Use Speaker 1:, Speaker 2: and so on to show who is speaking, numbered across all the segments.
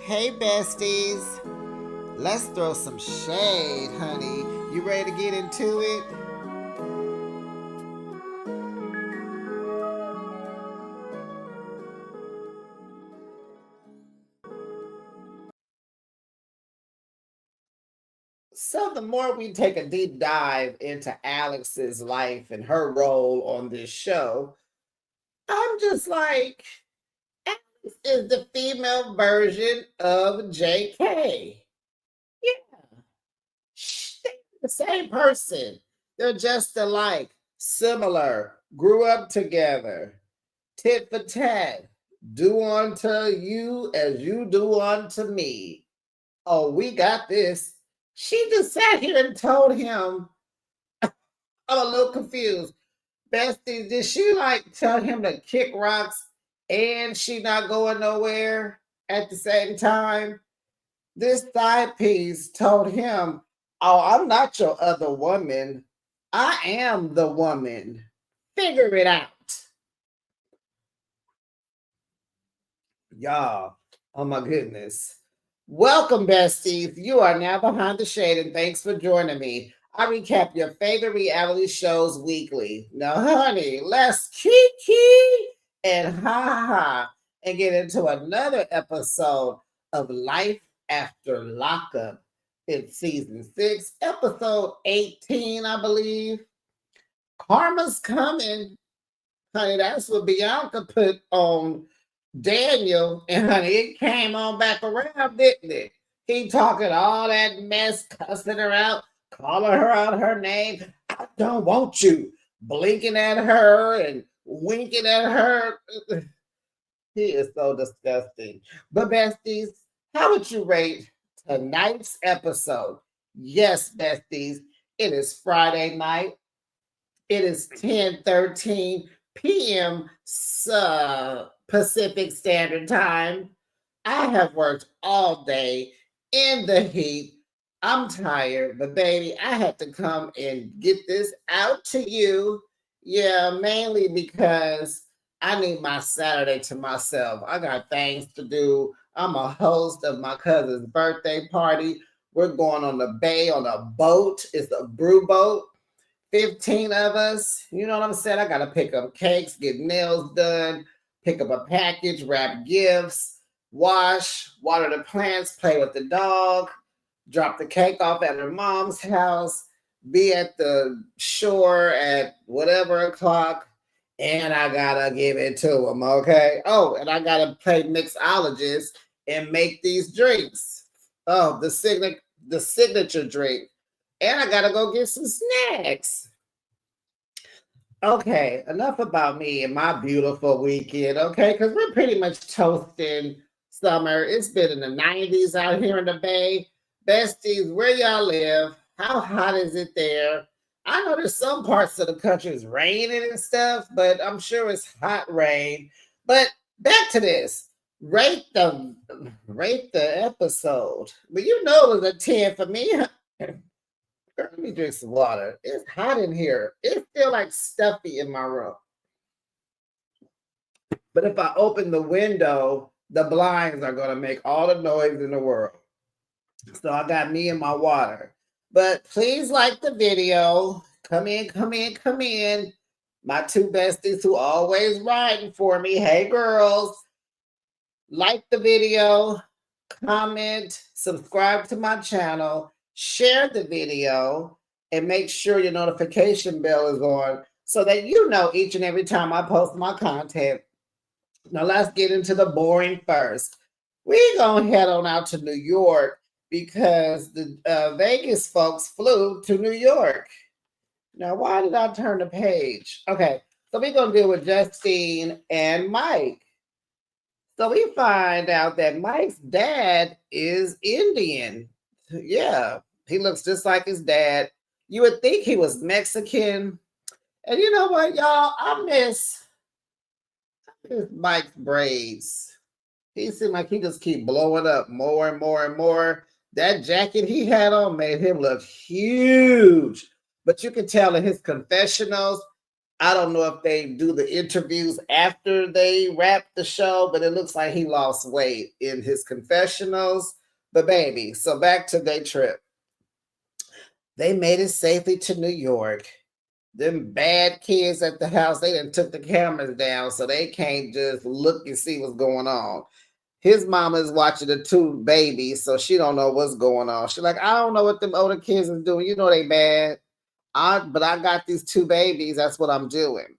Speaker 1: Hey besties, let's throw some shade, honey. You ready to get into it? So the more we take a deep dive into Alex's life and her role on this show, I'm just like, Alex is the female version of JK. Yeah, they're the same person. They're just alike, similar, grew up together. Tit for tat. Do unto you as you do unto me. Oh, we got this. She just sat here and told him, I'm a little confused. Bestie, did she like tell him to kick rocks and she not going nowhere at the same time? This side piece told him, oh, I'm not your other woman. I am the woman. Figure it out. Y'all, oh my goodness. Welcome, besties. You are now behind the shade, and thanks for joining me. I recap your favorite reality shows weekly. Now, honey, let's kiki and ha ha ha and get into another episode of Life After Lockup. It's season 6, episode 18, I believe. Karma's coming. Honey, that's what Bianca put on Daniel, and honey, it came on back around, didn't it? He talking all that mess, cussing her out, calling her out her name. I don't want you. Blinking at her and winking at her. He is so disgusting. But besties, how would you rate tonight's episode? Yes, besties, it is Friday night. It is 10:13 p.m. Pacific Standard Time. I have worked all day in the heat. I'm tired, but baby, I had to come and get this out to you. Yeah, mainly because I need my Saturday to myself. I got things to do. I'm a host of my cousin's birthday party. We're going on the bay on a boat. It's a brew boat. 15 of us. You know what I'm saying? I got to pick up cakes, get nails done, pick up a package, wrap gifts, wash, water the plants, play with the dog, drop the cake off at her mom's house, be at the shore at whatever o'clock, and I got to give it to them, okay? Oh, and I got to play mixologist and make these drinks. Oh, the signature drink. And I gotta go get some snacks. Okay, enough about me and my beautiful weekend, okay? Because we're pretty much toasting summer. It's been in the 90s out here in the Bay. Besties, where y'all live? How hot is it there? I know there's some parts of the country is raining and stuff, but I'm sure it's hot rain. But back to this. Rate the episode. But you know it was a 10 for me. Girl, let me drink some water. It's hot in here. It feels like stuffy in my room. But if I open the window, the blinds are going to make all the noise in the world. So I got me and my water. But please like the video. Come in, come in, come in. My two besties who always riding for me. Hey, girls. Like the video, comment, subscribe to my channel, share the video, and make sure your notification bell is on so that you know each and every time I post my content. Now let's get into the boring first. We're going to head on out to New York because the Vegas folks flew to New York. Now, why did I turn the page? Okay, so we're going to deal with Justine and Mike. So we find out that Mike's dad is Indian. Yeah, he looks just like his dad. You would think he was Mexican. And you know what, y'all? I miss Mike's braids. He seemed like he just keep blowing up more and more and more. That jacket he had on made him look huge. But you can tell in his confessionals, I don't know if they do the interviews after they wrap the show, but it looks like he lost weight in his confessionals. But baby, so back to their trip. They made it safely to New York. Them bad kids at the house, they done took the cameras down so they can't just look and see what's going on. His mama is watching the two babies, so she don't know what's going on. She's like, I don't know what them older kids is doing. You know they bad. But I got these two babies. That's what I'm doing.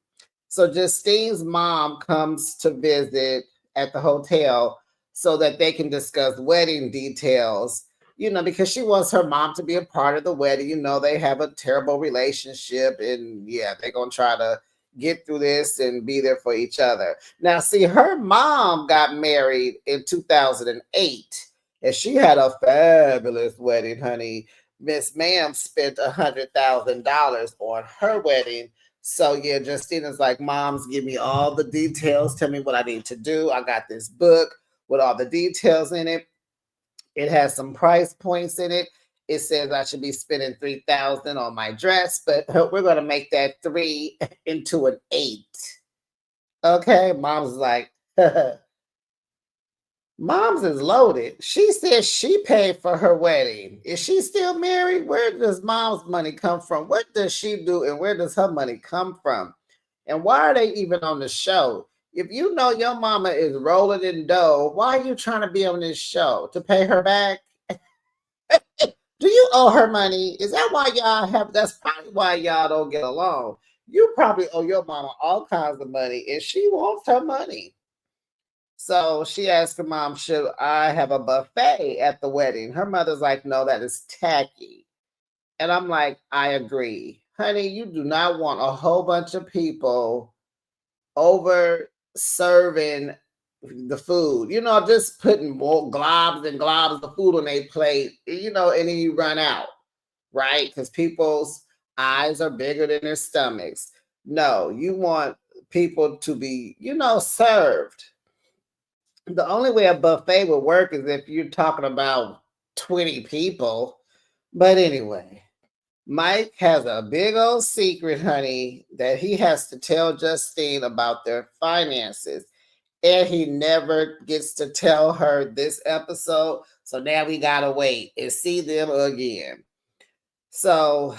Speaker 1: So Justine's mom comes to visit at the hotel so that they can discuss wedding details, because she wants her mom to be a part of the wedding. They have a terrible relationship, and yeah, they're going to try to get through this and be there for each other. Now, see, her mom got married in 2008, and she had a fabulous wedding, honey. Miss Ma'am spent $100,000 on her wedding. So yeah, Justina's like, Moms, give me all the details. Tell me what I need to do. I got this book with all the details in it. It has some price points in it. It says I should be spending $3,000 on my dress, but we're gonna make that 3 into an 8. Okay, Mom's like, Mom's is loaded. She says she paid for her wedding. Is she still married? Where does Mom's money come from? What does she do and where does her money come from? And why are they even on the show? If you know your mama is rolling in dough, why are you trying to be on this show? To pay her back? Do you owe her money? Is that why y'all have, that's probably why y'all don't get along. You probably owe your mama all kinds of money and she wants her money. So she asked her mom, should I have a buffet at the wedding? Her mother's like, no, that is tacky. And I'm like, I agree. Honey, you do not want a whole bunch of people over serving the food, just putting more globs and globs of food on their plate, and then you run out, right? Because people's eyes are bigger than their stomachs. No, you want people to be, served. The only way a buffet would work is if you're talking about 20 people. But anyway, Mike has a big old secret, honey, that he has to tell Justine about their finances. And he never gets to tell her this episode. So now we gotta wait and see them again. So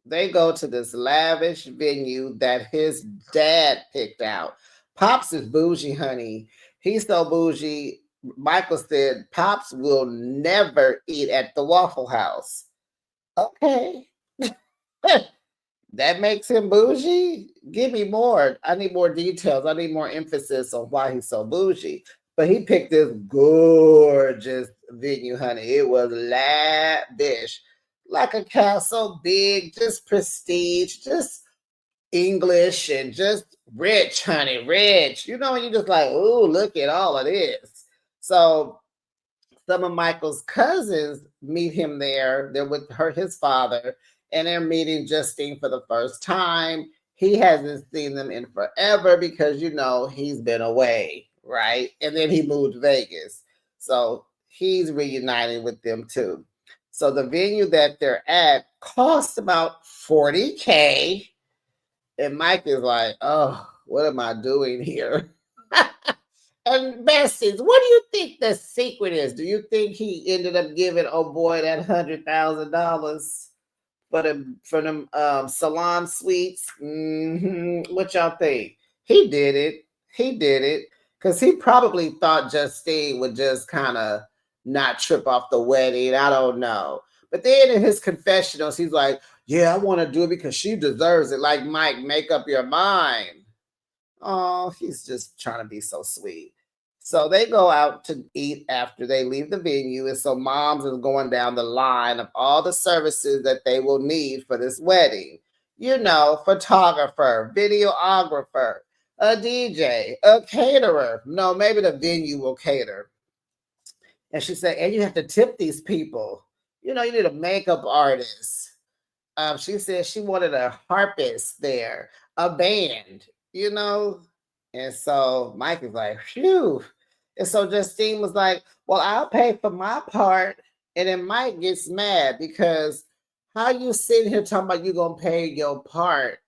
Speaker 1: they go to this lavish venue that his dad picked out. Pops is bougie, honey. He's so bougie. Michael said Pops will never eat at the Waffle House. Okay. That makes him bougie? Give me more. I need more details. I need more emphasis on why he's so bougie. But he picked this gorgeous venue, honey. It was lavish, like a castle, big, just prestige, just English and just rich, honey, rich. You just like, ooh, look at all of this. So some of Michael's cousins meet him there. They're with his father, and they're meeting Justine for the first time. He hasn't seen them in forever because he's been away, right? And then he moved to Vegas. So he's reuniting with them too. So the venue that they're at costs about 40K. And Mike is like, oh, what am I doing here? And besties, what do you think the secret is? Do you think he ended up giving oh boy that $100,000 for them salon suites? What y'all think? He did it. He did it because he probably thought Justine would just kind of not trip off the wedding. I don't know. But then in his confessionals, he's like, "Yeah, I want to do it because she deserves it." Like Mike, make up your mind. Oh, he's just trying to be so sweet. So they go out to eat after they leave the venue. And so Moms is going down the line of all the services that they will need for this wedding. Photographer, videographer, a DJ, a caterer. No, maybe the venue will cater. And she said, and you have to tip these people. You need a makeup artist. She said she wanted a harpist there, a band, you know. And so Mike is like, phew. And so Justine was like, well, I'll pay for my part. And then Mike gets mad because how you sitting here talking about you gonna pay your part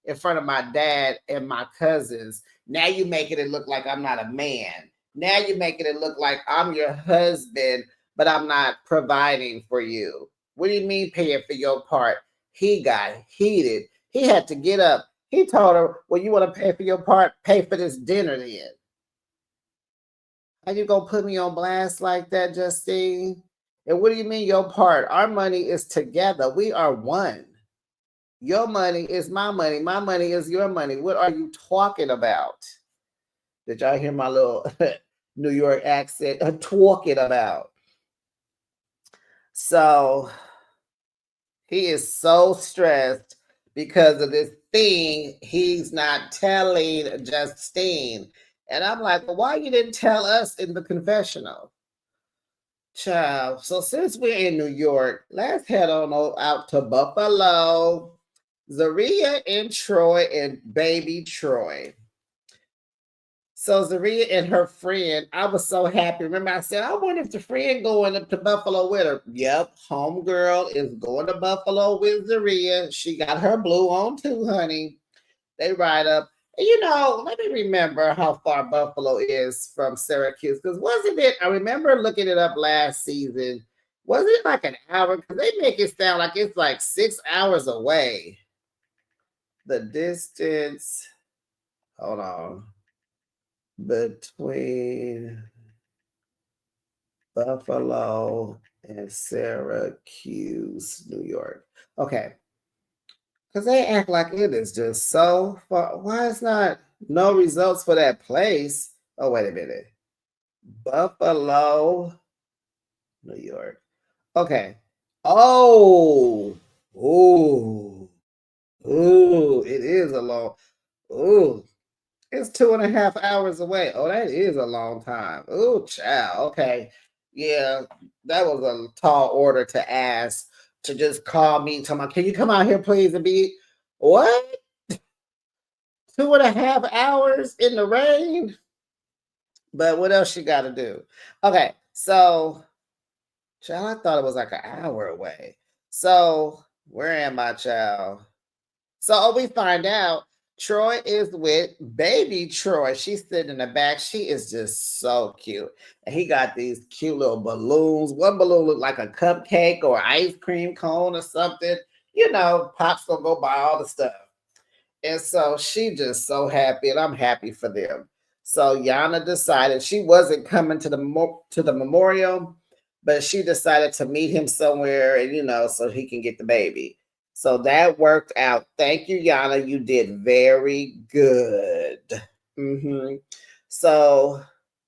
Speaker 1: in front of my dad and my cousins. Now you making it look like I'm not a man. Now you're making it look like I'm your husband, but I'm not providing for you. What do you mean paying for your part? He got heated. He had to get up. He told her, well, you want to pay for your part? Pay for this dinner then. How you gonna put me on blast like that, Justine? And what do you mean your part? Our money is together. We are one. Your money is my money. My money is your money. What are you talking about? Did y'all hear my little New York accent? Talking about. So he is so stressed because of this thing he's not telling Justine. And I'm like, well, why you didn't tell us in the confessional? Child. So since we're in New York, let's head on out to Buffalo. Zaria and Troy and baby Troy. So Zaria and her friend, I was so happy. Remember, I said, I wonder if the friend going up to Buffalo with her. Yep, homegirl is going to Buffalo with Zaria. She got her blue on too, honey. They ride up. And let me remember how far Buffalo is from Syracuse. Because wasn't it, I remember looking it up last season. Was it like an hour? Because they make it sound like it's like 6 hours away. The distance, hold on, between Buffalo and Syracuse, New York. Okay. Because they act like it is just so far. Why is not no results for that place? Oh, wait a minute. Buffalo, New York. Okay. Oh, ooh, ooh, it is a long. Ooh, it's 2.5 hours away. Oh, that is a long time. Ooh, child. Okay. Yeah, that was a tall order to ask to just call me and tell me, can you come out here, please, and be what? 2.5 hours in the rain? But what else you got to do? Okay, so, child, I thought it was like an hour away. So, where am I, child? So we find out Troy is with baby Troy. She's sitting in the back. She is just so cute. And he got these cute little balloons. One balloon looked like a cupcake or ice cream cone or something. Pop's gonna go buy all the stuff. And so she just so happy, and I'm happy for them. So Yana decided she wasn't coming to the memorial, but she decided to meet him somewhere, and so he can get the baby. So that worked out. Thank you, Yana. You did very good. So,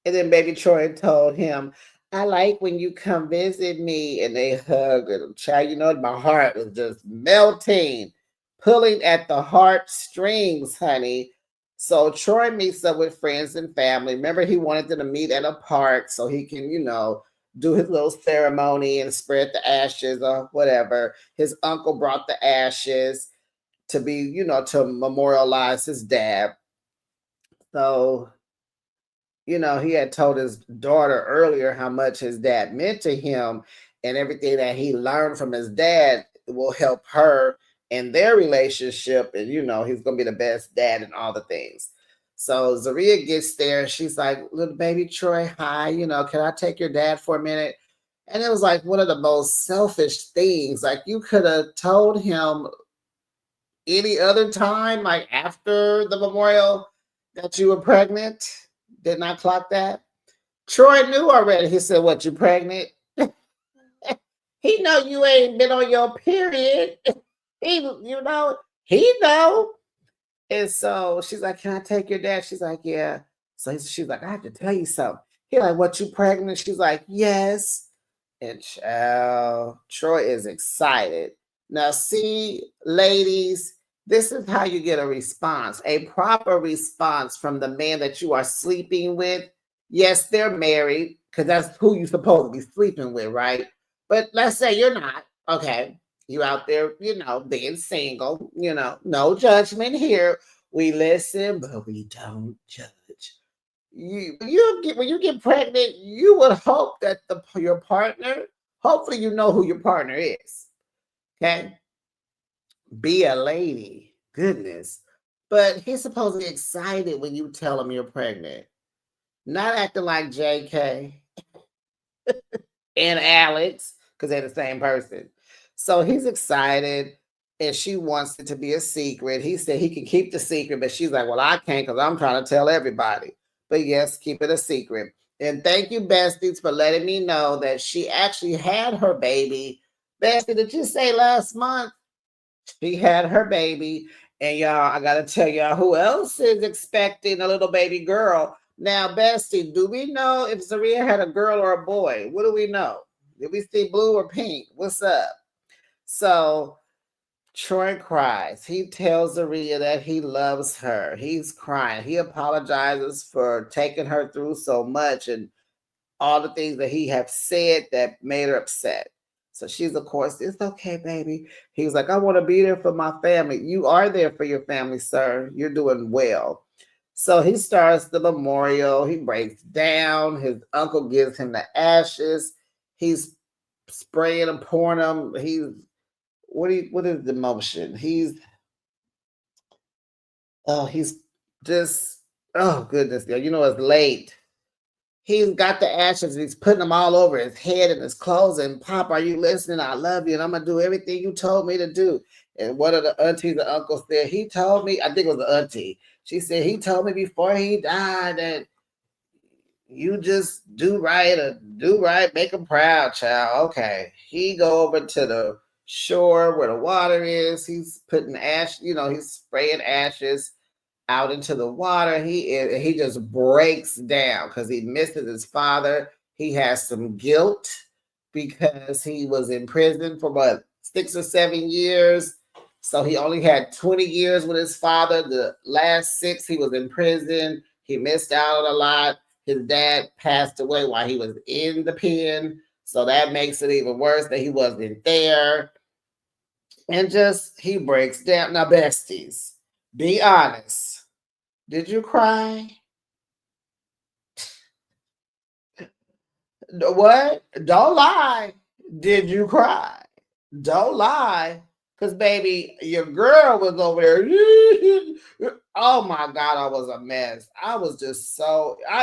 Speaker 1: and then baby Troy told him, I like when you come visit me. And they hugged and child, my heart was just melting, pulling at the heartstrings, honey. So Troy meets up with friends and family. Remember, he wanted them to meet at a park so he can, do his little ceremony and spread the ashes or whatever. His uncle brought the ashes to be, to memorialize his dad. So, he had told his daughter earlier how much his dad meant to him, and everything that he learned from his dad will help her in their relationship. And, he's going to be the best dad and all the things. So Zaria gets there. She's like, little baby Troy, hi, can I take your dad for a minute? And it was like one of the most selfish things. Like, you could have told him any other time, like after the memorial, that you were pregnant. Did not clock that. Troy knew already. He said, what, you pregnant? He know you ain't been on your period. He know. And so she's like, can I take your dad? She's like, yeah. So she's like, I have to tell you something. He's like, what, you pregnant? She's like, yes. And child, Troy is excited. Now, see, ladies, this is how you get a response, a proper response from the man that you are sleeping with. Yes, they're married because that's who you're supposed to be sleeping with, right? But let's say you're not. Okay. You out there, being single, no judgment here. We listen, but we don't judge. When you get pregnant, you would hope that your partner, hopefully you know who your partner is. Okay? Be a lady. Goodness. But he's supposed to be excited when you tell him you're pregnant, not acting like JK and Alex, because they're the same person. So he's excited and she wants it to be a secret. He said he can keep the secret, but she's like, well, I can't because I'm trying to tell everybody. But yes, keep it a secret. And thank you, Besties, for letting me know that she actually had her baby. Bestie, did you say last month? She had her baby. And y'all, I got to tell y'all who else is expecting a little baby girl. Now, Bestie, do we know if Zaria had a girl or a boy? What do we know? Did we see blue or pink? What's up? So Troy cries. He tells Zaria that he loves her. He's crying. He apologizes for taking her through so much and all the things that he have said that made her upset. So she's, of course, it's okay, baby. He was like, I want to be there for my family. You are there for your family, sir. You're doing well. So he starts the memorial. He breaks down. His uncle gives him the ashes. He's spraying them, pouring them. What is the motion? He's just, oh goodness, you know it's late. He's got the ashes and he's putting them all over his head and his clothes. And Pop, are you listening? I love you and I'm gonna do everything you told me to do. And one of the aunties and uncles said, he told me, I think it was the auntie. She said, he told me before he died that you just do right, make him proud, child. Okay. He go over to the shore where the water is. He's putting ash, he's spraying ashes out into the water. He just breaks down because he misses his father. He has some guilt because he was in prison for what, 6 or 7 years. So he only had 20 years with his father. The last 6 he was in prison. He missed out on a lot. His dad passed away while he was in the pen. So that makes it even worse that he wasn't there. And just he breaks down. Now, besties, be honest. Did you cry? What? Don't lie. Did you cry? Don't lie. Because, baby, your girl was over there. Oh, my God, I was a mess. I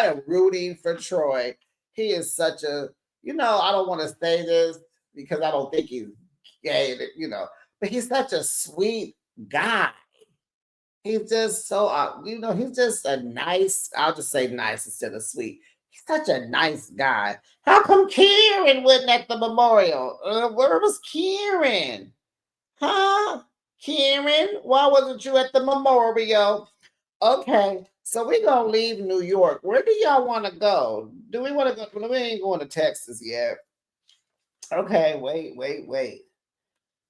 Speaker 1: am rooting for Troy. He is such a, I don't want to say this because I don't think he's gay, but he's such a sweet guy. He's just so, he's just a nice, I'll just say nice instead of sweet. He's such a nice guy. How come Kieran wasn't at the memorial? Where was Kieran? Huh? Kieran, why wasn't you at the memorial? Okay, so we're going to leave New York. Where do y'all want to go? Do we want to go? We ain't going to Texas yet. Okay, wait.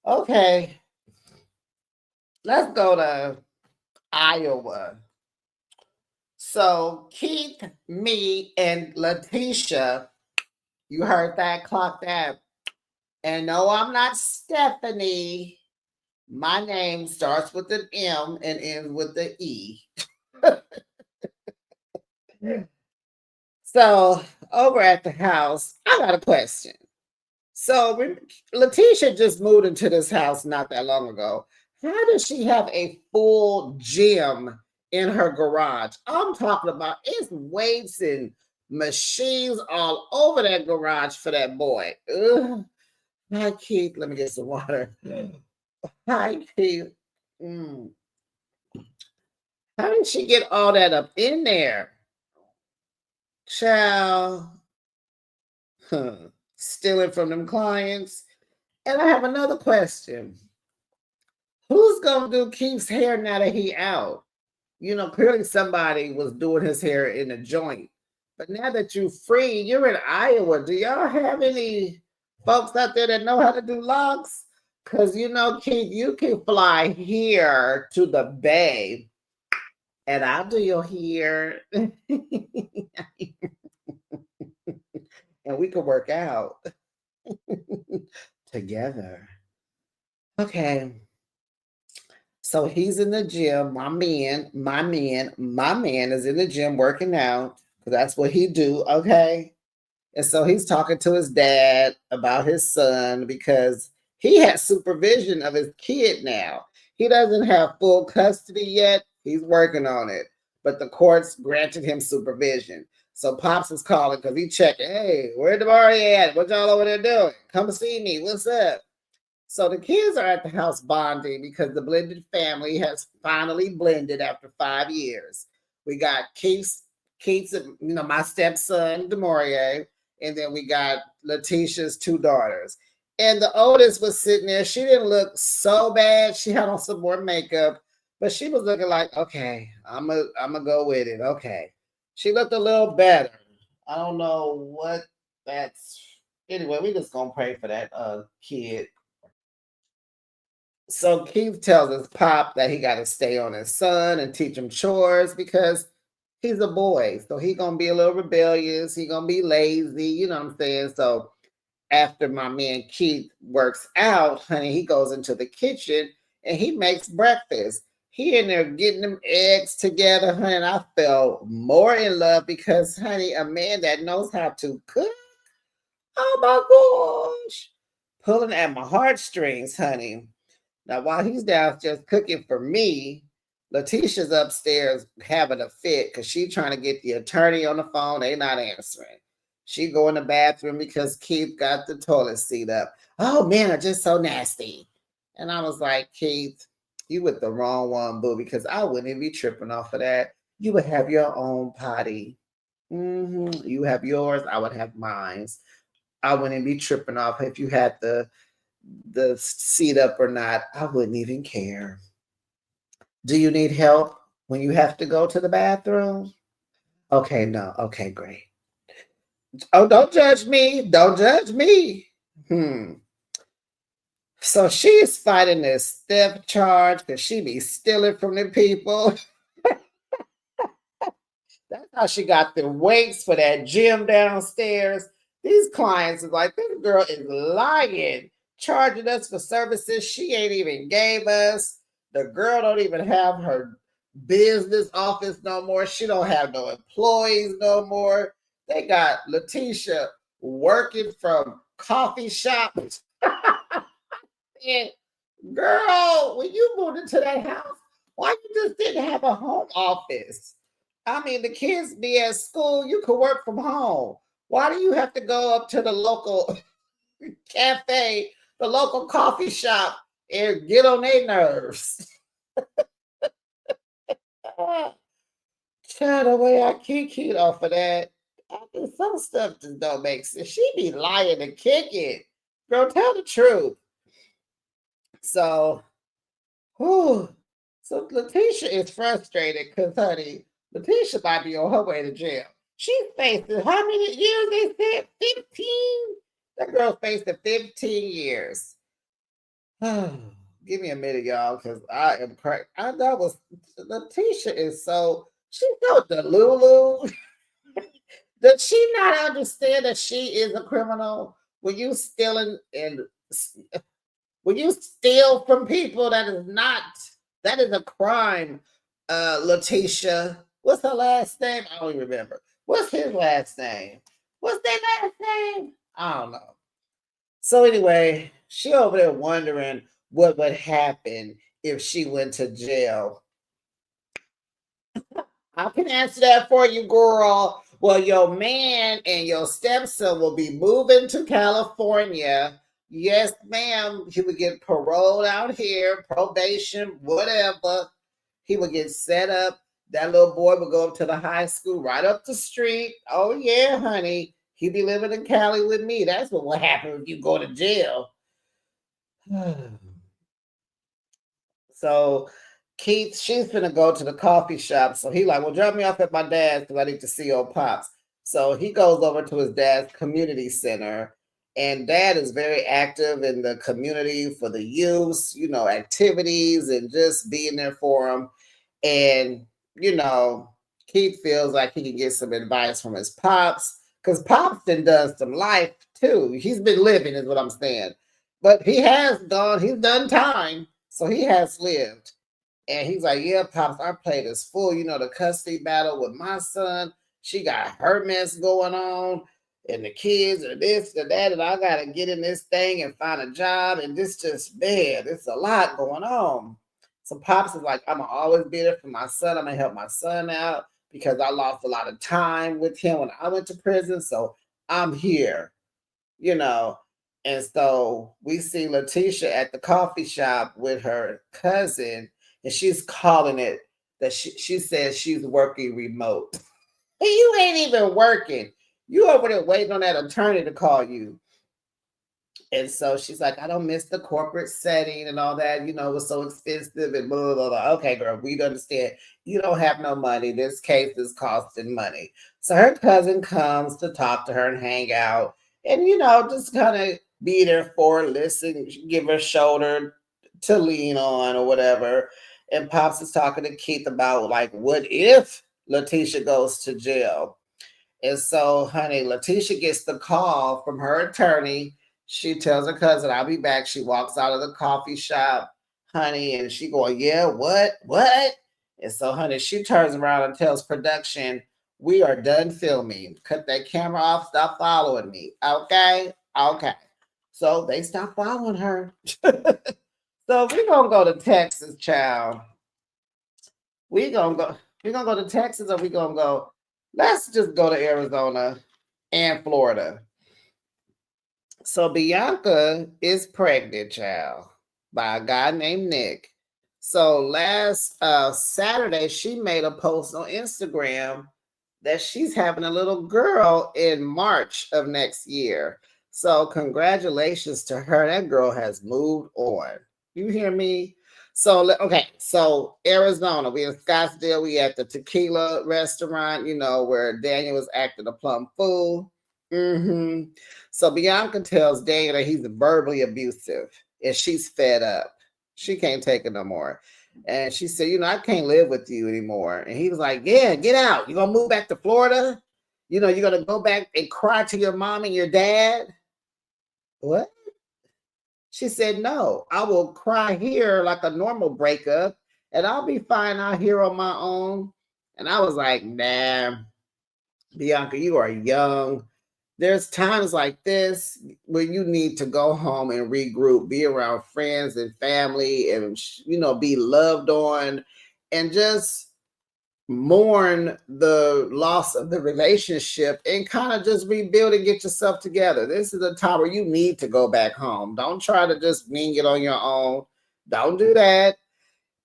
Speaker 1: Okay, let's go to Iowa. So Keith, me, and Letitia, you heard that, clock that. And no, I'm not Stephanie. My name starts with an M and ends with the E. So over at the house, I got a question. So Letitia just moved into this house not that long ago. How does she have a full gym in her garage? I'm talking about it's weights and machines all over that garage for that boy. Ugh. Hi, Keith. Let me get some water. Hi, Keith. How did she get all that up in there? Child. Stealing from them clients. And I have another question. Who's gonna do Keith's hair now that he out? Clearly somebody was doing his hair in a joint. But now that you're free, you're in Iowa. Do y'all have any folks out there that know how to do locks? Because Keith, you can fly here to the Bay and I'll do your hair. And we could work out together. Okay. So he's in the gym. My man is in the gym working out because that's what he do. Okay. And so he's talking to his dad about his son because he has supervision of his kid now. He doesn't have full custody yet, He's working on it. But the courts granted him supervision. So Pops is calling because he checking. Hey, where Damari at? What y'all over there doing? Come see me. What's up? So the kids are at the house bonding because the blended family has finally blended after 5 years. We got Keith's, my stepson, Demoria, and then we got Letitia's two daughters. And the oldest was sitting there. She didn't look so bad. She had on some more makeup, but she was looking like, okay, I'm gonna go with it. Okay. She looked a little better. I don't know what that's. Anyway, we just gonna pray for that kid. So Keith tells his pop that he got to stay on his son and teach him chores because he's a boy. So he gonna be a little rebellious. He gonna be lazy. You know what I'm saying? So after my man Keith works out, honey, he goes into the kitchen and he makes breakfast. He in there getting them eggs together, honey. And I felt more in love because, honey, a man that knows how to cook. Oh my gosh, pulling at my heartstrings, honey. Now, while he's downstairs cooking for me, Letitia's upstairs having a fit because she's trying to get the attorney on the phone. They not answering. She go in the bathroom because Keith got the toilet seat up. Oh, men are just so nasty. And I was like, Keith, you with the wrong one, boo, because I wouldn't even be tripping off of that. You would have your own potty. You have yours. I would have mine. I wouldn't be tripping off if you had the seat up or not. I wouldn't even care. Do you need help when you have to go to the bathroom? Okay, no. Okay, great. Oh, don't judge me. Don't judge me. So she's fighting this theft charge because she be stealing from the people. That's how she got the weights for that gym downstairs. These clients is like, this girl is lying, charging us for services she ain't even gave us. The girl don't even have her business office no more. She don't have no employees no more. They got Letitia working from coffee shops. And girl, when you moved into that house, why you just didn't have a home office? I mean, the kids be at school, you could work from home. Why do you have to go up to the local cafe, the local coffee shop, and get on their nerves? Child, the way I kick off of that, some stuff just don't make sense. She be lying and kicking. Girl, tell the truth. So, whew. So Letitia is frustrated because, honey, Letitia might be on her way to jail. She's facing how many years they said? 15? That girl's facing 15 years. Give me a minute, y'all, because I am cracked. I know was Letitia is she's so delulu. Does she not understand that she is a criminal? When you stealing and when you steal from people, that is a crime. Letitia, what's her last name? I don't even remember. What's his last name? What's their last name? I don't know. So anyway, she over there wondering what would happen if she went to jail. I can answer that for you, girl. Well, your man and your stepson will be moving to California. Yes, ma'am. He would get paroled out here, probation, whatever. He would get set up. That little boy would go up to the high school right up the street. Oh, yeah, honey. He'd be living in Cali with me. That's what will happen if you go to jail. So Keith, she's gonna go to the coffee shop. So he like, well, drop me off at my dad's because I need to see old pops. So he goes over to his dad's community center, and dad is very active in the community for the youth, activities and just being there for them. And Keith feels like he can get some advice from his pops because pops done some life too. He's been living, is what I'm saying. But he's done time, so he has lived. And he's like, yeah, Pops, our plate is full. The custody battle with my son. She got her mess going on, and the kids are this and that, and I got to get in this thing and find a job. And this just, man, it's a lot going on. So Pops is like, I'm gonna always be there for my son. I'm gonna help my son out because I lost a lot of time with him when I went to prison. So I'm here, you know. And so we see Letitia at the coffee shop with her cousin, and she's calling it that she says she's working remote. And you ain't even working. You over there waiting on that attorney to call you. And so she's like, I don't miss the corporate setting and all that. You know, it was so expensive and blah, blah, blah. Okay, girl, we understand. You don't have no money. This case is costing money. So her cousin comes to talk to her and hang out and, just kind of be there for her, listen, give her shoulder to lean on or whatever. And Pops is talking to Keith about, like, what if Letitia goes to jail? And so, honey, Letitia gets the call from her attorney. She tells her cousin, I'll be back. She walks out of the coffee shop, honey, and she going, yeah, what? What? And so, honey, she turns around and tells production, we are done filming. Cut that camera off. Stop following me. Okay? Okay. So they stop following her. So we're going to go to Texas, child. We're going to go to Texas or we're going to go, let's just go to Arizona and Florida. So Bianca is pregnant, child, by a guy named Nick. So last Saturday, she made a post on Instagram that she's having a little girl in March of next year. So congratulations to her. That girl has moved on. You hear me? So, okay, so Arizona, we in Scottsdale, we at the tequila restaurant, where Daniel was acting a plum fool. So Bianca tells Daniel that he's verbally abusive and she's fed up. She can't take it no more. And she said, I can't live with you anymore. And he was like, yeah, get out. You're going to move back to Florida? You're going to go back and cry to your mom and your dad? What? She said, no, I will cry here like a normal breakup and I'll be fine out here on my own. And I was like, nah, Bianca, you are young. There's times like this where you need to go home and regroup, be around friends and family and, be loved on and just mourn the loss of the relationship and kind of just rebuild and get yourself together. This is a time where you need to go back home. Don't try to just wing it on your own. Don't do that.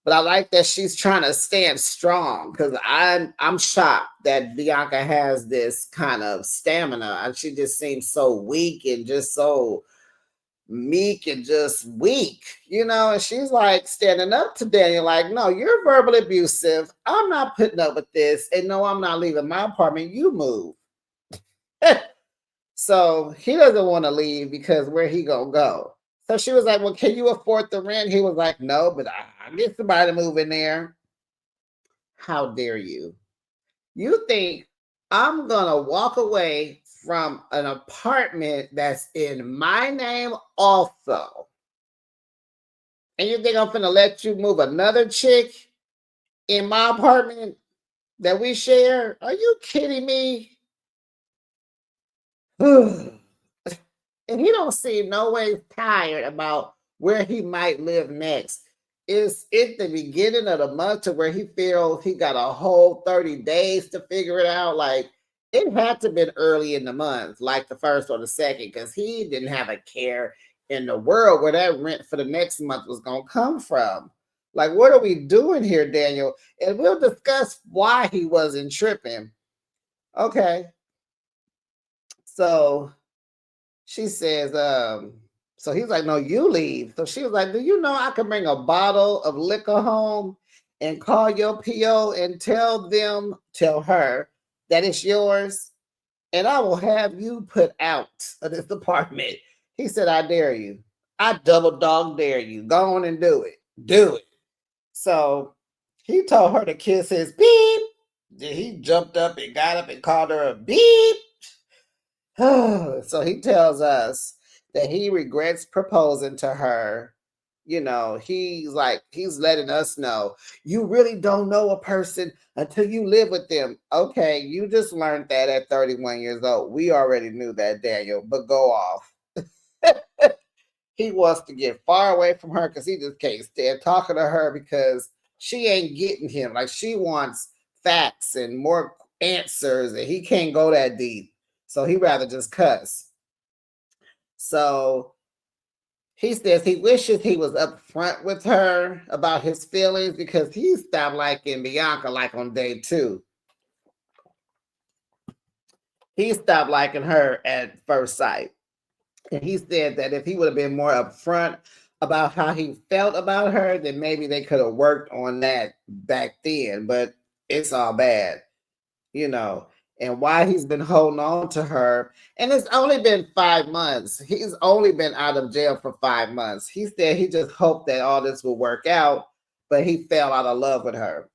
Speaker 1: But I like that she's trying to stand strong because I'm shocked that Bianca has this kind of stamina. And she just seems so weak and just so meek and just weak, and she's like standing up to Daniel, like, no, you're verbally abusive. I'm not putting up with this. And no, I'm not leaving my apartment. You move. So he doesn't want to leave because where he gonna go? So she was like, well, can you afford the rent? He was like, no, but I get somebody to move in there. How dare you? You think I'm going to walk away from an apartment that's in my name also? And you think I'm going to let you move another chick in my apartment that we share? Are you kidding me? And he don't seem no way tired about where he might live next. It's the beginning of the month to where he feels he got a whole 30 days to figure it out. Like it had to have been early in the month, like the first or the second, because he didn't have a care in the world where that rent for the next month was gonna come from. Like, what are we doing here, Daniel? And we'll discuss why he wasn't tripping. Okay. So she says, so he's like, no, you leave. So she was like, do you know I can bring a bottle of liquor home and call your PO and tell her that it's yours, and I will have you put out of this apartment. He said, I dare you. I double dog dare you. Go on and do it. Do it. So he told her to kiss his beep. Then he jumped up and got up and called her a beep. So he tells us that he regrets proposing to her. He's letting us know you really don't know a person until you live with them. Okay, you just learned that at 31 years old. We already knew that, Daniel, but go off. He wants to get far away from her because he just can't stand talking to her because she ain't getting him. Like she wants facts and more answers, and he can't go that deep. So he rather just cuss. So he says he wishes he was upfront with her about his feelings because he stopped liking Bianca like on day 2. He stopped liking her at first sight. And he said that if he would have been more upfront about how he felt about her, then maybe they could have worked on that back then. But it's all bad, you know, and why he's been holding on to her. And it's only been 5 months. He's only been out of jail for 5 months. He said he just hoped that all this would work out, but he fell out of love with her.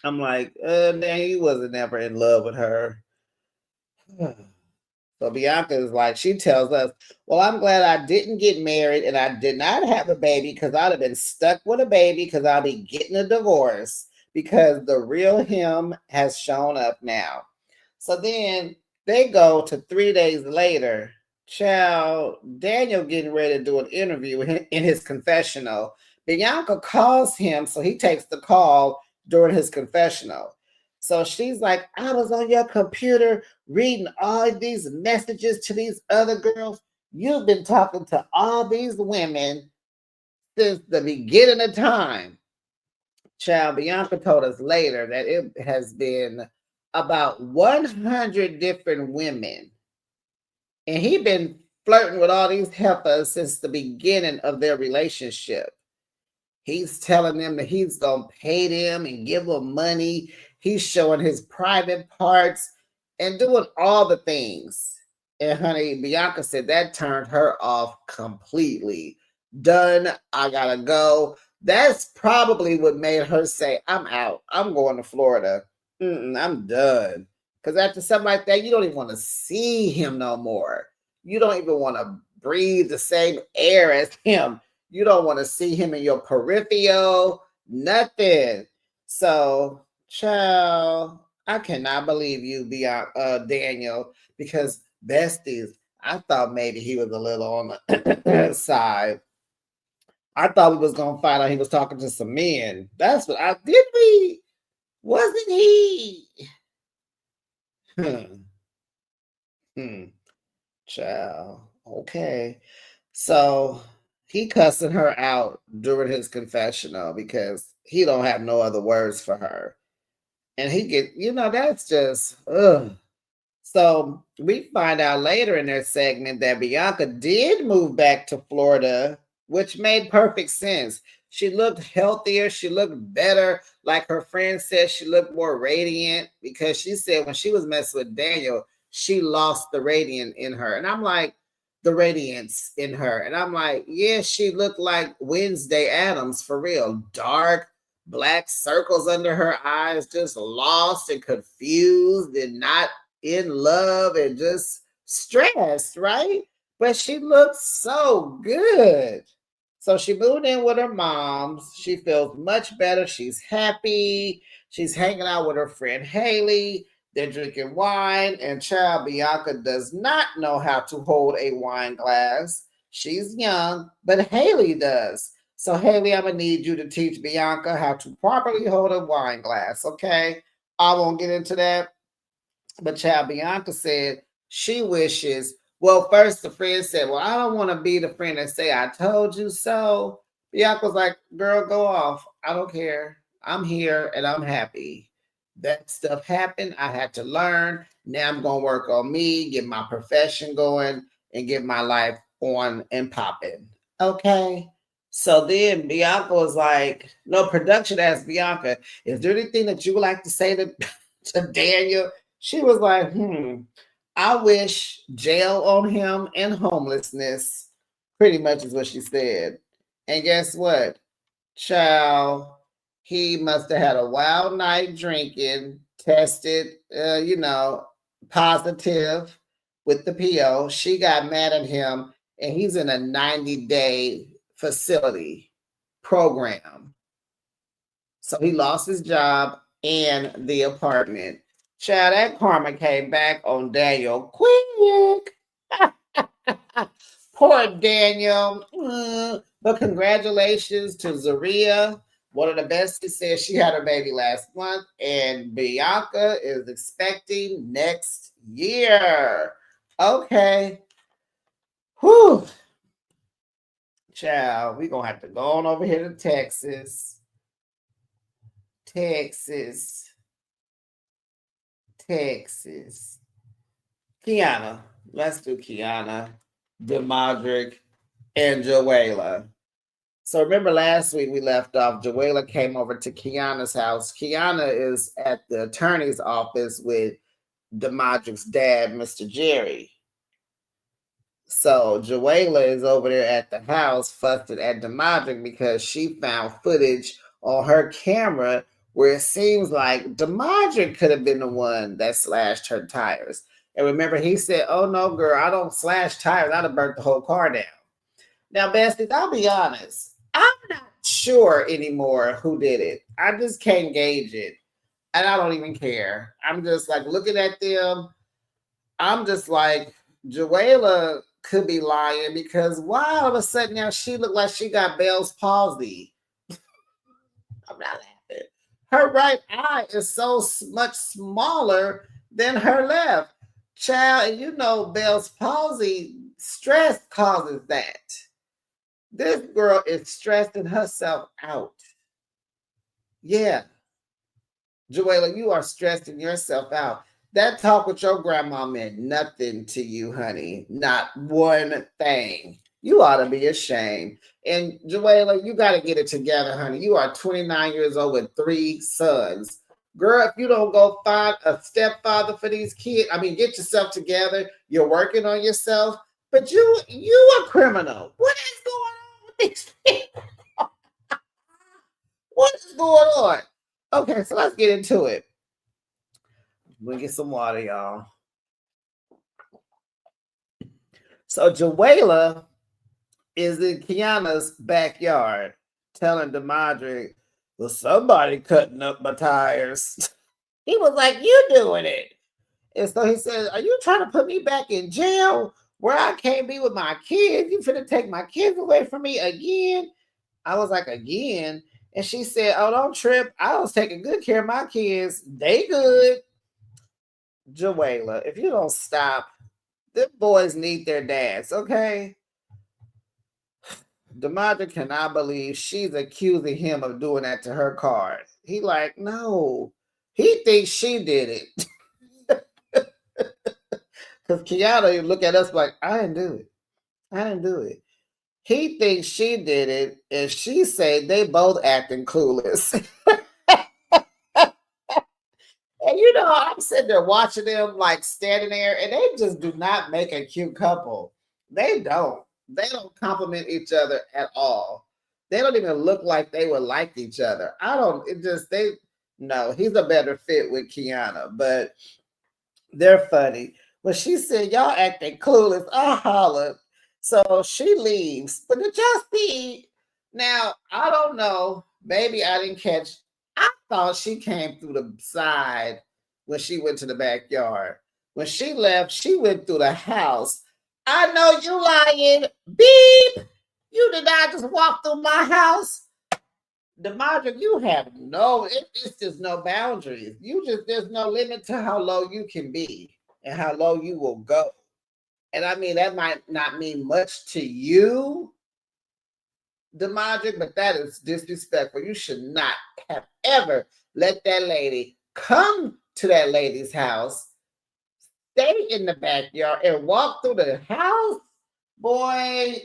Speaker 1: I'm like, man, he wasn't ever in love with her. So Bianca is like, she tells us, well, I'm glad I didn't get married and I did not have a baby because I'd have been stuck with a baby because I'll be getting a divorce because the real him has shown up now. So then they go to 3 days later. Child, Daniel getting ready to do an interview in his confessional. Bianca calls him, so he takes the call during his confessional. So she's like, I was on your computer reading all these messages to these other girls. You've been talking to all these women since the beginning of time. Child, Bianca told us later that it has been about 100 different women. And he been flirting with all these heifers since the beginning of their relationship. He's telling them that he's going to pay them and give them money. He's showing his private parts and doing all the things. And honey, Bianca said that turned her off completely. Done. I got to go. That's probably what made her say, I'm out. I'm going to Florida. I'm done. Because after something like that, you don't even want to see him no more. You don't even want to breathe the same air as him. You don't want to see him in your peripheral, nothing. So, child, I cannot believe you, Daniel, because besties, I thought maybe he was a little on the side. I thought we was gonna find out he was talking to some men. That's what I did. We wasn't he? Hmm. Hmm. Child. Okay. So he cussing her out during his confessional because he don't have no other words for her. And he get, that's just ugh. So we find out later in their segment that Bianca did move back to Florida, which made perfect sense. She looked healthier. She looked better. Like her friend said, she looked more radiant because she said when she was messing with Daniel, she lost the radiant in her. And I'm like, the radiance in her. And I'm like, yeah, she looked like Wednesday Addams for real. Dark, black circles under her eyes, just lost and confused and not in love and just stressed, right? But she looks so good. So she moved in with her moms. She feels much better. She's happy. She's hanging out with her friend Haley. They're drinking wine, and child Bianca does not know how to hold a wine glass. She's young, but Haley does. So, Haley, I'm going to need you to teach Bianca how to properly hold a wine glass, okay? I won't get into that. But child, Bianca said she wishes. Well, first the friend said, well, I don't want to be the friend that say, I told you so. Bianca was like, girl, go off. I don't care. I'm here and I'm happy. That stuff happened. I had to learn. Now I'm going to work on me, get my profession going, and get my life on and popping. Okay. So then Bianca was like, no, production asked Bianca, is there anything that you would like to say to Daniel? She was like, I wish jail on him and homelessness. Pretty much is what she said. And guess what? Child, he must have had a wild night drinking, tested, positive with the PO. She got mad at him, and he's in a 90-day facility program. So he lost his job and the apartment. Child, that karma came back on Daniel quick. Poor Daniel. But congratulations to Zaria. One of the best. She said she had her baby last month, and Bianca is expecting next year. Okay. Whew. Child, we're gonna have to go on over here to Texas. Texas. Texas. Kiana. Let's do Kiana, Demadrick, and Joella. So remember last week we left off, Jawala came over to Kiana's house. Kiana is at the attorney's office with Demadrick's dad, Mr. Jerry. So Jawala is over there at the house fussing at Demadrick because she found footage on her camera where it seems like Demadrick could have been the one that slashed her tires. And remember, he said, "Oh no, girl, I don't slash tires. I'd have burnt the whole car down." Now, besties, I'll be honest. I'm not sure anymore who did it. I just can't gauge it. And I don't even care. I'm just like looking at them. I'm just like, Joella could be lying because why all of a sudden now she looked like she got Bell's palsy? I'm not laughing. Her right eye is so much smaller than her left. Child, and you know Bell's palsy, stress causes that. This girl is stressing herself out. Yeah. Joella, you are stressing yourself out. That talk with your grandma meant nothing to you, honey. Not one thing. You ought to be ashamed. And Joella, you got to get it together, honey. You are 29 years old with 3 sons. Girl, if you don't go find a stepfather for these kids, I mean, get yourself together. You're working on yourself. But you a criminal. What is going on with these people? What is going on? Okay, so let's get into it. We'll get some water, y'all. So Joella is in Kiana's backyard telling Demadrick, well, somebody cutting up my tires. He was like, you doing it. And so he said, are you trying to put me back in jail where I can't be with my kids? You finna take my kids away from me again? I was like, again? And she said, oh, don't trip. I was taking good care of my kids. They good. Joella, if you don't stop, the boys need their dads, okay? Demadra cannot believe she's accusing him of doing that to her card. He like, no. He thinks she did it. Because Kiana look at us like, I didn't do it. I didn't do it. He thinks she did it, and she said they both acting clueless. And you know, I'm sitting there watching them like standing there, and they just do not make a cute couple. They don't. They don't compliment each other at all. They don't even look like they would like each other. I don't. It just they. No, he's a better fit with Kiana, but they're funny. When she said y'all acting clueless, I hollered. So she leaves. But did y'all see? Now I don't know. Maybe I didn't catch. I thought she came through the side when she went to the backyard. When she left, she went through the house. I know you lying. Beep. You did not just walk through my house. Demadra, you have it's just no boundaries. There's no limit to how low you can be and how low you will go. And I mean, that might not mean much to you, Demadra, but that is disrespectful. You should not have ever let that lady come to that lady's house, stay in the backyard, and walk through the house. Boy,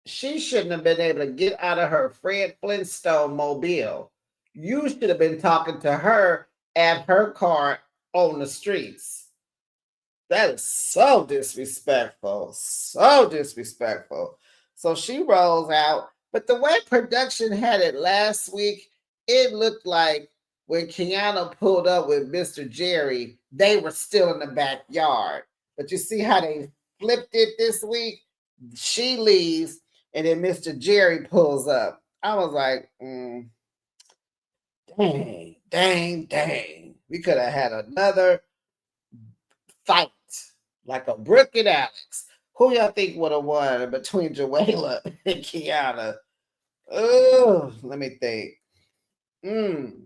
Speaker 1: she shouldn't have been able to get out of her Fred Flintstone mobile. You should have been talking to her at her car on the streets. That is so disrespectful. So disrespectful. So she rolls out. But the way production had it last week, it looked like when Kiana pulled up with Mr. Jerry, they were still in the backyard. But you see how they flipped it this week? She leaves, and then Mr. Jerry pulls up. I was like, dang. We could have had another fight. like a Brooke and Alex. Who y'all think would have won between Jawala and Kiana? Oh, let me think. Mm,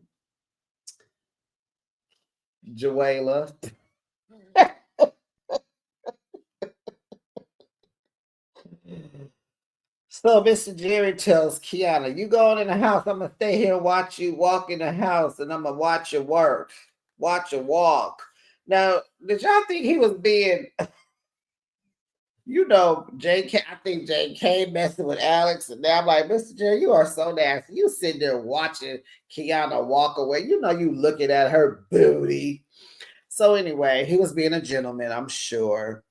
Speaker 1: Jawala. So Mr. Jerry tells Kiana, "You going in the house? I'm gonna stay here and watch you walk in the house, and I'm gonna watch you work, watch you walk." Now, did y'all think he was being, JK? I think JK messing with Alex, and now I'm like, Mr. Jerry, you are so nasty. You sitting there watching Kiana walk away. You looking at her booty. So anyway, he was being a gentleman, I'm sure.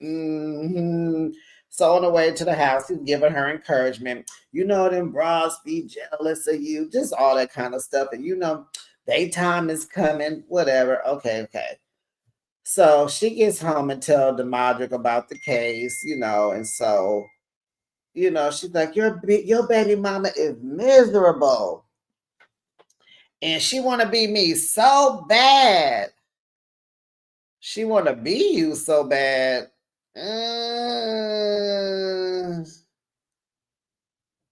Speaker 1: So on the way to the house, he's giving her encouragement. Them bras be jealous of you, just all that kind of stuff. And daytime is coming, whatever. Okay. So she gets home and tell Demadric about the case, and so, she's like, your baby mama is miserable. And she wanna be me so bad. She want to be you so bad. I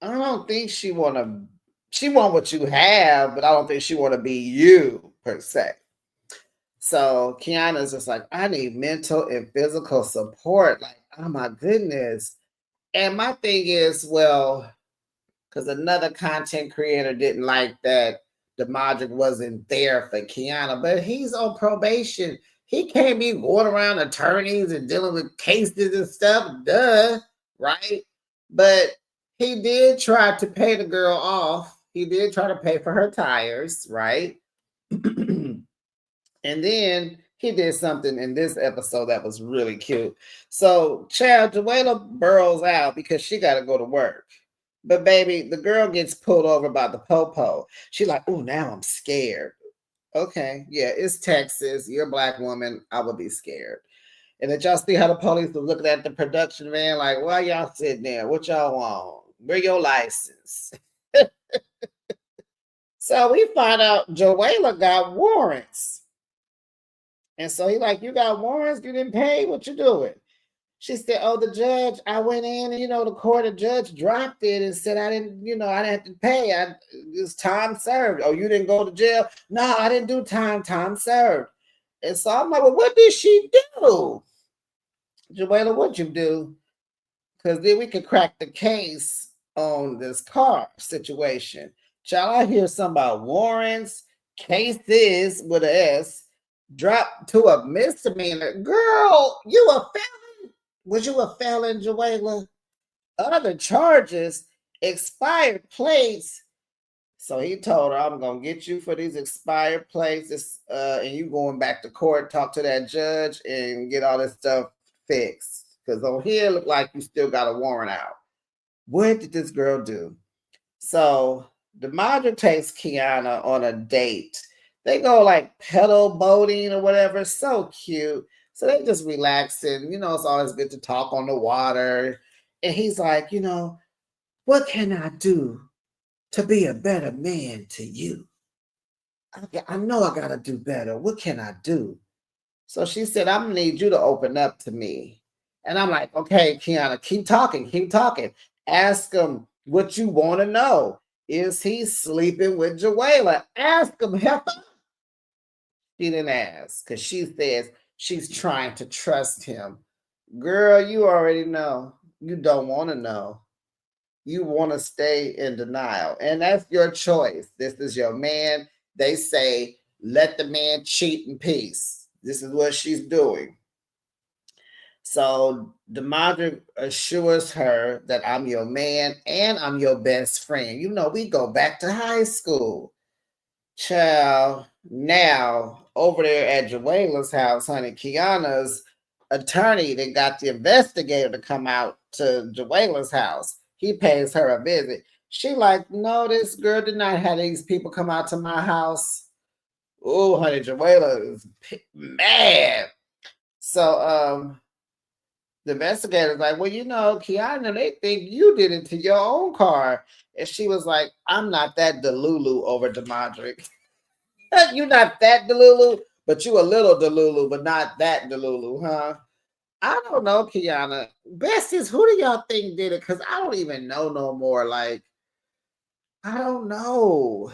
Speaker 1: don't think she want to. She want what you have, but I don't think she want to be you per se. So Kiana's just like, I need mental and physical support. Like, oh my goodness. And my thing is, well, because another content creator didn't like that Demadric wasn't there for Kiana, but he's on probation. He can't be going around attorneys and dealing with cases and stuff. Duh, right? But he did try to pay the girl off. He did try to pay for her tires, right? And then he did something in this episode that was really cute. So, child, Jawala burrows out because she got to go to work. But baby, the girl gets pulled over by the popo. She's like, "Oh, now I'm scared." Okay, yeah, it's Texas. You're a black woman. I would be scared. And did y'all see how the police was looking at the production van like, "Why y'all sitting there? What y'all want? Where your license?" So we find out Jawala got warrants. And so he like, "You got warrants? You didn't pay? What you doing?" She said, "Oh, the judge, I went in, and, the judge dropped it and said I didn't, I didn't have to pay. It's time served." "Oh, you didn't go to jail?" "No, I didn't do time served." And so I'm like, "Well, what did she do?" "Joella, what'd you do? Because then we could crack the case on this car situation." Shall I hear something about warrants, cases with an S, drop to a misdemeanor? Girl, you a felon? Was you a felon, Joella? Other charges, expired plates. So he told her, "I'm gonna get you for these expired plates, and you going back to court, talk to that judge, and get all this stuff fixed. Because on here, look like you still got a warrant out." What did this girl do? So DeMondre takes Kiana on a date. They go like pedal boating or whatever. So cute. So they just relaxing. It's always good to talk on the water. And he's like, "What can I do to be a better man to you? I know I got to do better. What can I do?" So she said, "I'm going to need you to open up to me." And I'm like, "Okay, Kiana, keep talking, keep talking. Ask him what you want to know. Is he sleeping with Jawala? Ask him, help him." She didn't ask because she says she's trying to trust him. Girl, you already know. You don't want to know. You want to stay in denial. And that's your choice. This is your man. They say, let the man cheat in peace. This is what she's doing. So Demadre assures her that I'm your man and I'm your best friend. We go back to high school. Child, now over there at Jawala's house, honey, Kiana's attorney that got the investigator to come out to Jawala's house. He pays her a visit. She like, "No, this girl did not have these people come out to my house." Oh, honey, Jawala is mad. So the investigator's like, "Well, Kiana, they think you did it to your own car." And she was like, "I'm not that delulu over Demadric." "You're not that delulu, but you a little delulu, but not that delulu, huh?" I don't know, Kiana. Besties, who do y'all think did it? Because I don't even know no more. Like, I don't know.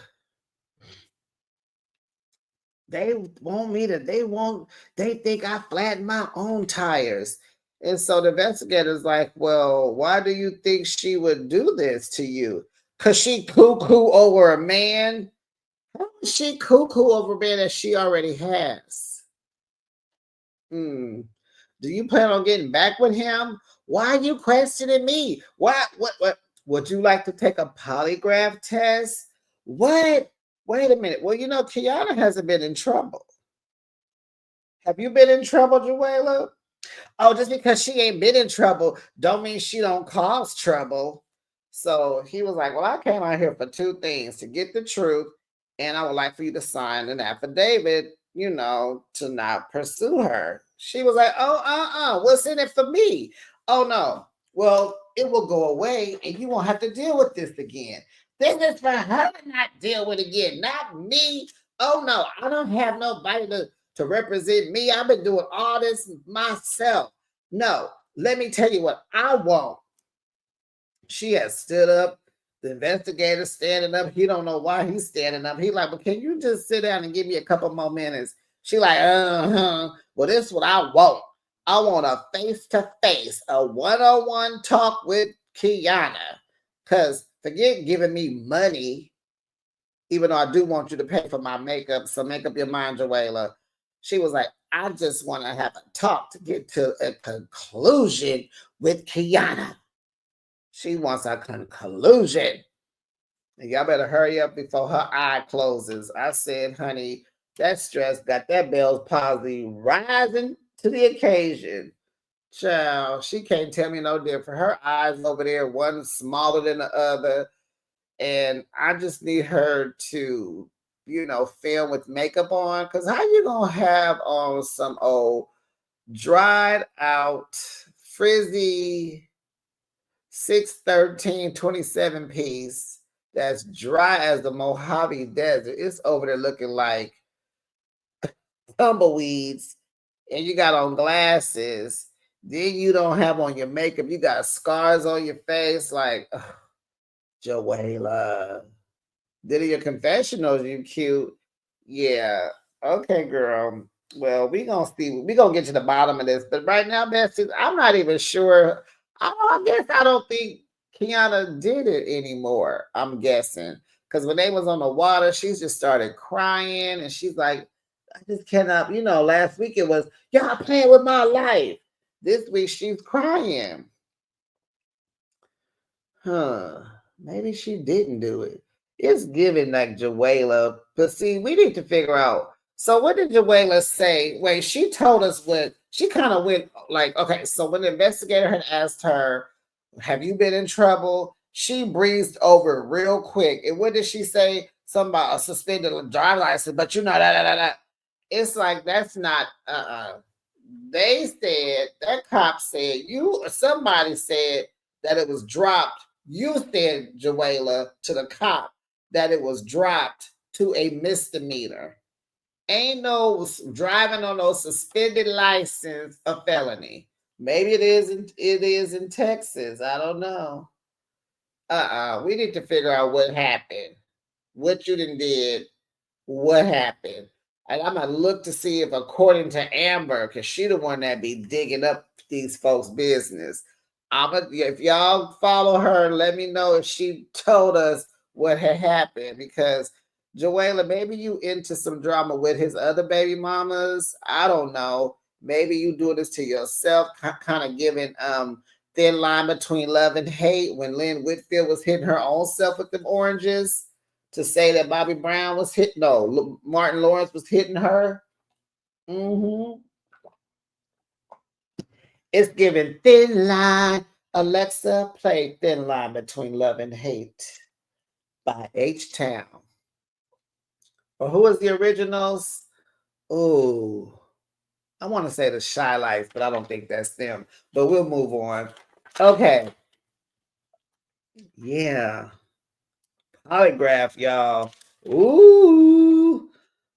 Speaker 1: They want me to, they think I flattened my own tires. And so the investigator's like, well, why do you think she would do this to you? Because she cuckoo over a man? How is she cuckoo over a man that she already has? Hmm. Do you plan on getting back with him? Why are you questioning me? What? Would you like to take a polygraph test? What? Wait a minute. Well, Kiana hasn't been in trouble. Have you been in trouble, Juela? Oh, just because she ain't been in trouble, don't mean she don't cause trouble. So he was like, well, I came out here for two things: to get the truth, and I would like for you to sign an affidavit, to not pursue her. She was like, oh, what's in it for me? Oh, no. Well, it will go away and you won't have to deal with this again. This is for her to not deal with again, not me. Oh, no, I don't have nobody to represent me. I've been doing all this myself. No, let me tell you what I want. She has stood up. The investigator standing up. He don't know why he's standing up. He like, but can you just sit down and give me a couple more minutes? She like, well, this is what I want. I want a face-to-face, a one-on-one talk with Kiana. Because forget giving me money, even though I do want you to pay for my makeup. So make up your mind, Joella. She was like, I just want to have a talk to get to a conclusion with Kiana. She wants a conclusion. And y'all better hurry up before her eye closes. I said, honey, that stress got that Bell's palsy rising to the occasion. Child, she can't tell me no different. Her eyes over there, one smaller than the other. And I just need her to, film with makeup on. Because how you going to have on some old dried out, frizzy 613 27 piece that's dry as the Mojave Desert? It's over there looking like tumbleweeds, and you got on glasses. Then you don't have on your makeup. You got scars on your face. Like, ugh, Joella. Did your confessionals, you cute. Yeah. Okay, girl. Well, we gonna see. We gonna get to the bottom of this. But right now, Bessie, I'm not even sure. I guess I don't think Kiana did it anymore. I'm guessing because when they was on the water, she just started crying, and she's like, "I just cannot." Last week it was y'all playing with my life. This week she's crying. Huh. Maybe she didn't do it. It's giving like Jawela. But see, we need to figure out. So what did Jawela say? Wait, she told us what she kind of went like, okay, so when the investigator had asked her, have you been in trouble? She breezed over it real quick. And what did she say? Something about a suspended driver's license, but that. It's like that's not they said that cop said somebody said that it was dropped. You said, Joella, to the cop that it was dropped to a misdemeanor. Ain't no driving on no suspended license a felony. Maybe it is in Texas. I don't know. We need to figure out what happened. What you did, what happened. And I'm gonna look to see if, according to Amber, because she the one that be digging up these folks' business. If y'all follow her, let me know if she told us what had happened. Because Joella, maybe you into some drama with his other baby mamas. I don't know. Maybe you doing this to yourself, kind of giving thin line between love and hate when Lynn Whitfield was hitting her own self with them oranges to say that Bobby Brown was hit. No, Martin Lawrence was hitting her. Mm-hmm. It's giving thin line. Alexa, play Thin Line Between Love and Hate by H-Town. Or who is the originals? Oh, I want to say the Shy Lights, but I don't think that's them. But we'll move on. Okay. Yeah. Polygraph, y'all. Ooh.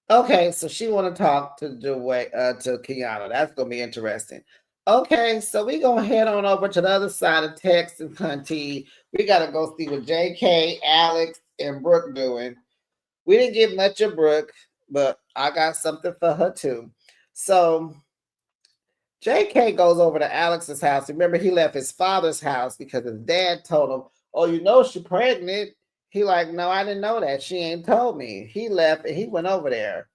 Speaker 1: Okay, so she want to talk to to Kiana. That's gonna be interesting. Okay, so we gonna head on over to the other side of Texas, hunty. We gotta go see what JK, Alex, and Brooke doing. We didn't get much of Brooke, but I got something for her too. So JK goes over to Alex's house. Remember, he left his father's house because his dad told him, "Oh, you know she pregnant." He like, "No, I didn't know that. She ain't told me." He left and he went over there.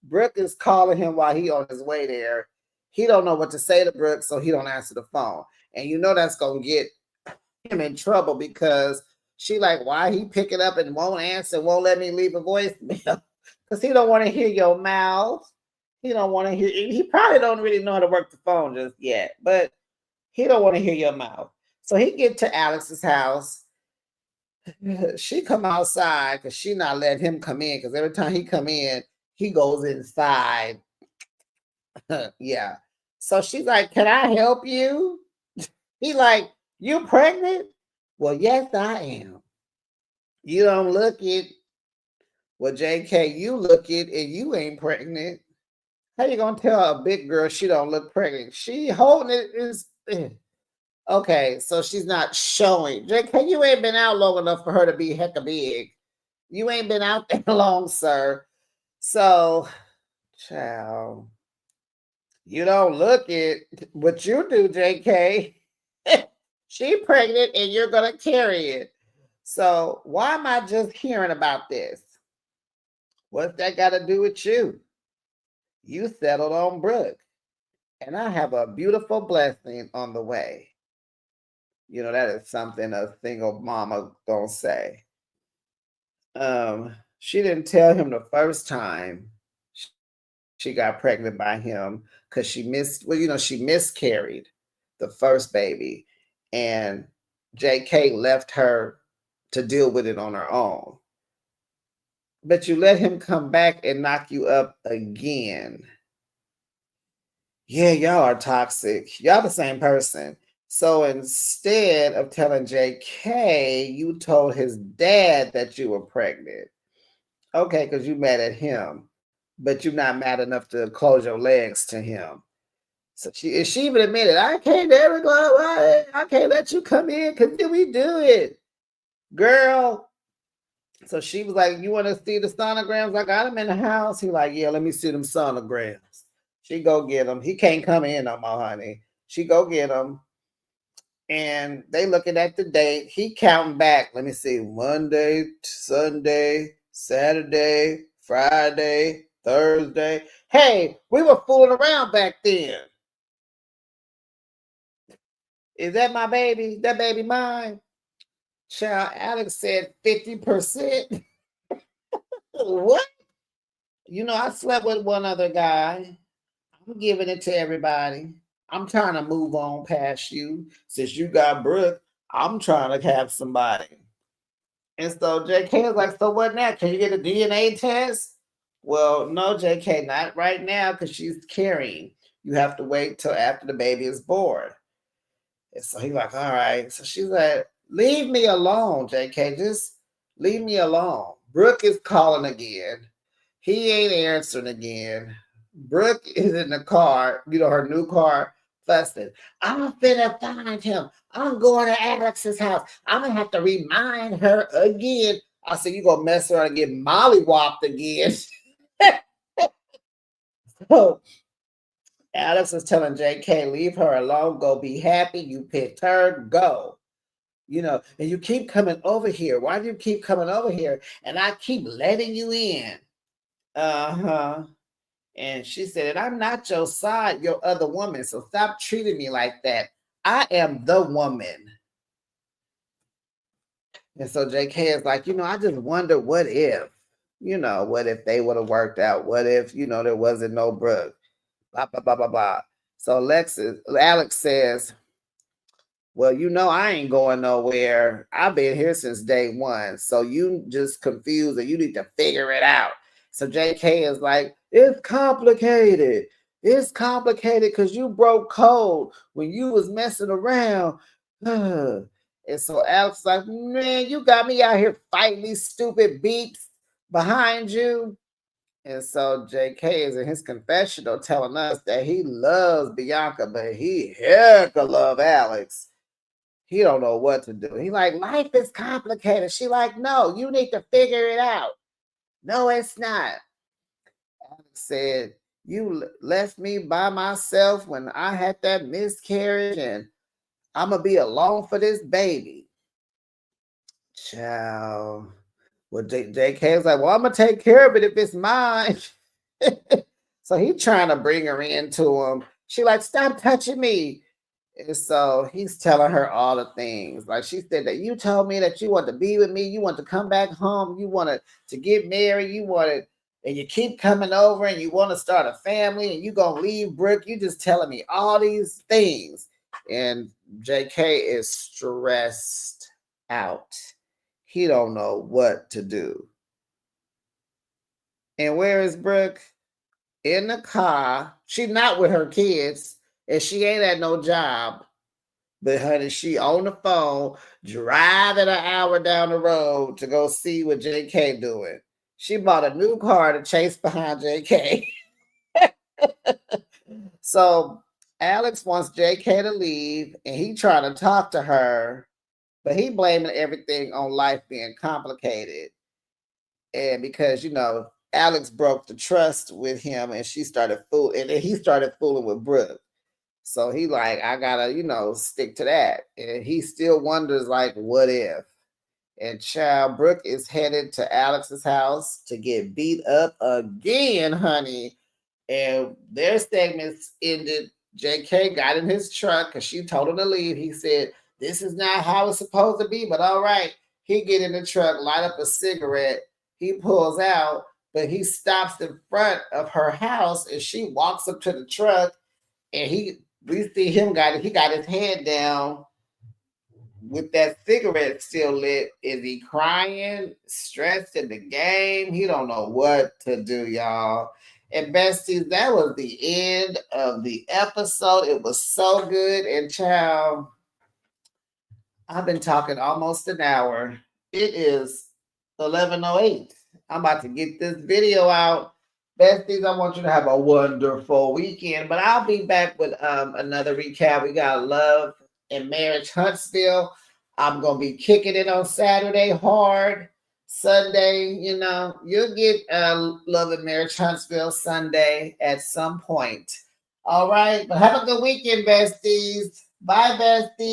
Speaker 1: Brooke is calling him while he on his way there. He don't know what to say to Brooke, so he don't answer the phone. And you know that's gonna get him in trouble because she like, why he pick it up and won't answer, won't let me leave a voicemail? Because he don't want to hear your mouth. He don't want to hear. He probably don't really know how to work the phone just yet, but he don't want to hear your mouth. So he get to Alex's house. She come outside because she not letting him come in because every time he come in, he goes inside. Yeah. So she's like, "Can I help you?" He like, "You pregnant?" "Well, yes, I am." "You don't look it." "Well, JK, you look it and you ain't pregnant." How you gonna tell a big girl she don't look pregnant? She holding it is okay, so she's not showing. JK, you ain't been out long enough for her to be hecka big. You ain't been out that long, sir. So, child, you don't look it. What you do, JK? She pregnant and you're gonna carry it. So why am I just hearing about this? What's that got to do with you? You settled on Brooke, and I have a beautiful blessing on the way. You know that is something a single mama don't say. She didn't tell him the first time she got pregnant by him because she missed. Well, you know she miscarried the first baby, and JK left her to deal with it on her own. But you let him come back and knock you up again. Yeah, y'all are toxic. Y'all the same person. So instead of telling JK, you told his dad that you were pregnant. Okay, because you mad at him, but you're not mad enough to close your legs to him. So she even admitted, I can't ever go. I can't let you come in because then we do it, girl. So she was like, "You want to see the sonograms? I got them in the house." He like, "Yeah, let me see them sonograms." She go get them. He can't come in no more, honey. She go get them, and they looking at the date. He counting back. Let me see: Monday, Sunday, Saturday, Friday, Thursday. Hey, we were fooling around back then. Is that my baby? That baby mine? Child, Alex said 50%. What? You know, I slept with one other guy. I'm giving it to everybody. I'm trying to move on past you. Since you got Brooke, I'm trying to have somebody. And so JK was like, "So what now? Can you get a DNA test?" "Well, no, JK, not right now because she's carrying. You have to wait till after the baby is born." And so he's like, "All right." So she's like, "Leave me alone, JK. Just leave me alone." Brooke is calling again. He ain't answering again. Brooke is in the car, you know, her new car, fussing. "I'm finna find him. I'm going to Alex's house. I'm gonna have to remind her again." I said, "You gonna mess around and get mollywopped again." So Alex was telling JK, "Leave her alone. Go be happy. You picked her. Go." You know, and you keep coming over here. Why do you keep coming over here? And I keep letting you in. Uh-huh. And she said, "I'm not your side, your other woman. So stop treating me like that. I am the woman." And so JK is like, "I just wonder what if, what if they would have worked out? What if, there wasn't no Brooke? Blah, blah, blah, blah, blah." So Alex says, "Well, I ain't going nowhere. I've been here since day one. So you just confused and you need to figure it out." So JK is like, "It's complicated. It's complicated because you broke code when you was messing around." And so Alex is like, "Man, you got me out here fighting these stupid beeps behind you." And so JK is in his confessional telling us that he loves Bianca, but he hecka love Alex. He don't know what to do. He like, life is complicated. She like, no, you need to figure it out. No, it's not. Alex said, you left me by myself when I had that miscarriage, and I'm going to be alone for this baby. Child. Well, JK was like, well, I'm going to take care of it if it's mine. So he trying to bring her into him. She like, stop touching me. And so he's telling her all the things. Like she said that you told me that you want to be with me. You want to come back home. You wanted to get married. You wanted, and you keep coming over and you want to start a family and you going to leave Brooke. You just telling me all these things. And JK is stressed out. He don't know what to do. And where is Brooke? In the car. She's not with her kids, and she ain't at no job. But honey, she on the phone, driving an hour down the road to go see what JK doing. She bought a new car to chase behind JK. So Alex wants JK to leave, and he trying to talk to her, but he blaming everything on life being complicated. And because Alex broke the trust with him, and she started fooling, and then he started fooling with Brooke. So he like, I gotta, stick to that. And he still wonders, like, what if? And child, Brooke is headed to Alex's house to get beat up again, honey. And their segments ended. JK got in his truck because she told him to leave. He said, this is not how it's supposed to be, but all right. He get in the truck, light up a cigarette. He pulls out, but he stops in front of her house, and she walks up to the truck, and we see him he got his head down with that cigarette still lit. Is he crying, stressed in the game? He don't know what to do, y'all. And besties, that was the end of the episode. It was so good. And child, I've been talking almost an hour. It is 11:08. I'm about to get this video out. Besties, I want you to have a wonderful weekend. But I'll be back with another recap. We got Love and Marriage Huntsville. I'm going to be kicking it on Saturday hard. Sunday, you'll get Love and Marriage Huntsville Sunday at some point. All right. But have a good weekend, besties. Bye, besties.